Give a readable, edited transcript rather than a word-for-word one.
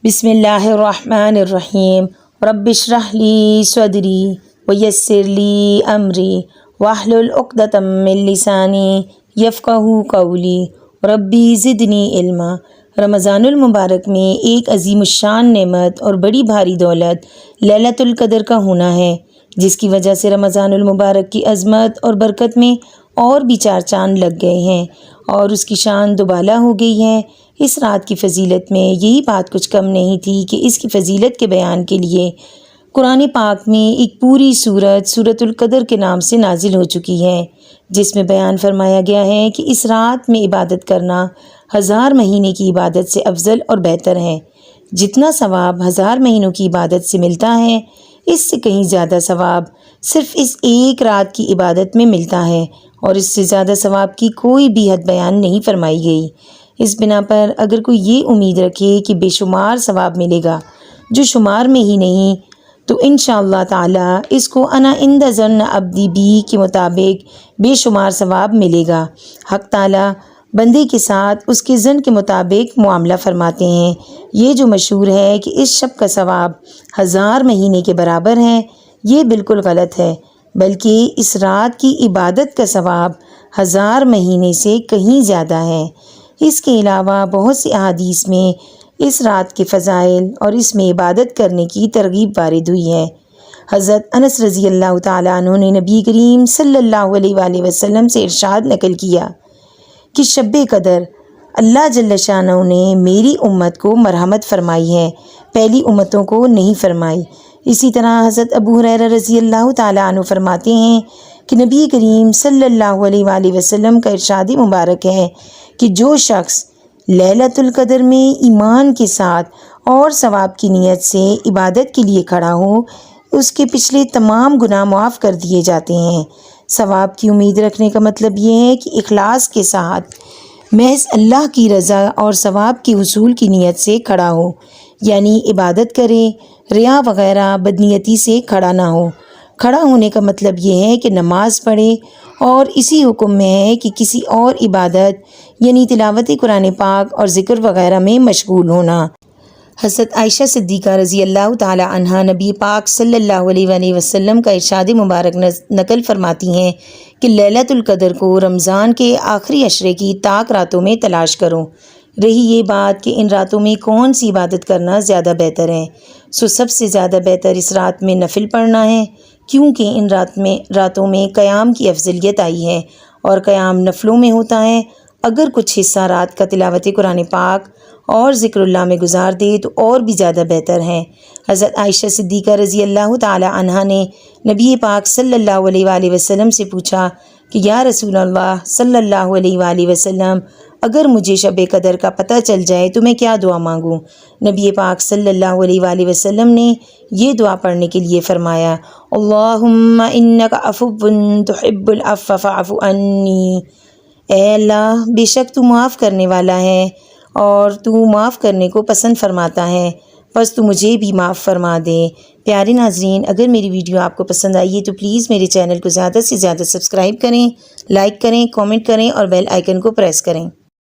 بسم اللہ الرحمن الرحیم رب اشرح لی صدری ویسر لی امری واحلل عقدۃ من لسانی یفقہوا قولی ربی زدنی علما۔ رمضان المبارک میں ایک عظیم الشان نعمت اور بڑی بھاری دولت لیلۃ القدر کا ہونا ہے، جس کی وجہ سے رمضان المبارک کی عظمت اور برکت میں اور بھی چار چاند لگ گئے ہیں اور اس کی شان دوبالا ہو گئی ہے۔ اس رات کی فضیلت میں یہی بات کچھ کم نہیں تھی کہ اس کی فضیلت کے بیان کے لیے قرآن پاک میں ایک پوری سورۃ القدر کے نام سے نازل ہو چکی ہے، جس میں بیان فرمایا گیا ہے کہ اس رات میں عبادت کرنا 1000 مہینے کی عبادت سے افضل اور بہتر ہے۔ جتنا ثواب 1000 مہینوں کی عبادت سے ملتا ہے، اس سے کہیں زیادہ ثواب صرف اس ایک رات کی عبادت میں ملتا ہے، اور اس سے زیادہ ثواب کی کوئی بھی حد بیان نہیں فرمائی گئی۔ اس بنا پر اگر کوئی یہ امید رکھے کہ بے شمار ثواب ملے گا جو شمار میں ہی نہیں، تو انشاءاللہ تعالی اس کو انا عند ظن عبدی بی کے مطابق بے شمار ثواب ملے گا۔ حق تعالی بندے کے ساتھ اس کے ظن کے مطابق معاملہ فرماتے ہیں۔ یہ جو مشہور ہے کہ اس شب کا ثواب 1000 مہینے کے برابر ہے، یہ بالکل غلط ہے، بلکہ اس رات کی عبادت کا ثواب 1000 مہینے سے کہیں زیادہ ہے۔ اس کے علاوہ بہت سی احادیث میں اس رات کے فضائل اور اس میں عبادت کرنے کی ترغیب وارد ہوئی ہے۔ حضرت انس رضی اللہ تعالیٰ عنہ نے نبی کریم صلی اللہ علیہ وآلہ وسلم سے ارشاد نقل کیا کہ شب قدر اللہ جل شانہ نے میری امت کو مرحمت فرمائی ہے، پہلی امتوں کو نہیں فرمائی۔ اسی طرح حضرت ابو ہریرہ رضی اللہ تعالیٰ عنہ فرماتے ہیں کہ نبی کریم صلی اللہ علیہ وآلہ وسلم کا ارشاد مبارک ہے کہ جو شخص لیلۃ القدر میں ایمان کے ساتھ اور ثواب کی نیت سے عبادت کے لیے کھڑا ہو، اس کے پچھلے تمام گناہ معاف کر دیے جاتے ہیں۔ ثواب کی امید رکھنے کا مطلب یہ ہے کہ اخلاص کے ساتھ محض اللہ کی رضا اور ثواب کے حصول کی نیت سے کھڑا ہو، یعنی عبادت کرے، ریا وغیرہ بدنیتی سے کھڑا نہ ہو۔ کھڑا ہونے کا مطلب یہ ہے کہ نماز پڑھے، اور اسی حکم میں ہے کہ کسی اور عبادت یعنی تلاوت قرآن پاک اور ذکر وغیرہ میں مشغول ہونا۔ حضرت عائشہ صدیقہ رضی اللہ تعالی عنہا نبی پاک صلی اللہ علیہ وآلہ وسلم کا ارشاد مبارک نقل فرماتی ہیں کہ لیلۃ القدر کو رمضان کے آخری عشرے کی طاق راتوں میں تلاش کرو۔ رہی یہ بات کہ ان راتوں میں کون سی عبادت کرنا زیادہ بہتر ہے، سو سب سے زیادہ بہتر اس رات میں نفل پڑھنا ہے، کیونکہ ان راتوں میں قیام کی افضلیت آئی ہے، اور قیام نفلوں میں ہوتا ہے۔ اگر کچھ حصہ رات کا تلاوت قرآن پاک اور ذکر اللہ میں گزار دے تو اور بھی زیادہ بہتر ہے۔ حضرت عائشہ صدیقہ رضی اللہ تعالی عنہا نے نبی پاک صلی اللہ علیہ وآلہ وسلم سے پوچھا کہ یا رسول اللہ صلی اللہ علیہ وآلہ وسلم، اگر مجھے شب قدر کا پتہ چل جائے تو میں کیا دعا مانگوں؟ نبی پاک صلی اللہ علیہ وآلہ وسلم نے یہ دعا پڑھنے کے لیے فرمایا، اللہم انک عفو تحب العفو فاعف عنی۔ اے اللہ، بے شک تو معاف کرنے والا ہے اور تو معاف کرنے کو پسند فرماتا ہے، بس تو مجھے بھی معاف فرما دے۔ پیارے ناظرین، اگر میری ویڈیو آپ کو پسند آئی ہے تو پلیز میرے چینل کو زیادہ سے زیادہ سبسکرائب کریں، لائک کریں، کامنٹ کریں اور بیل آئیکن کو پریس کریں۔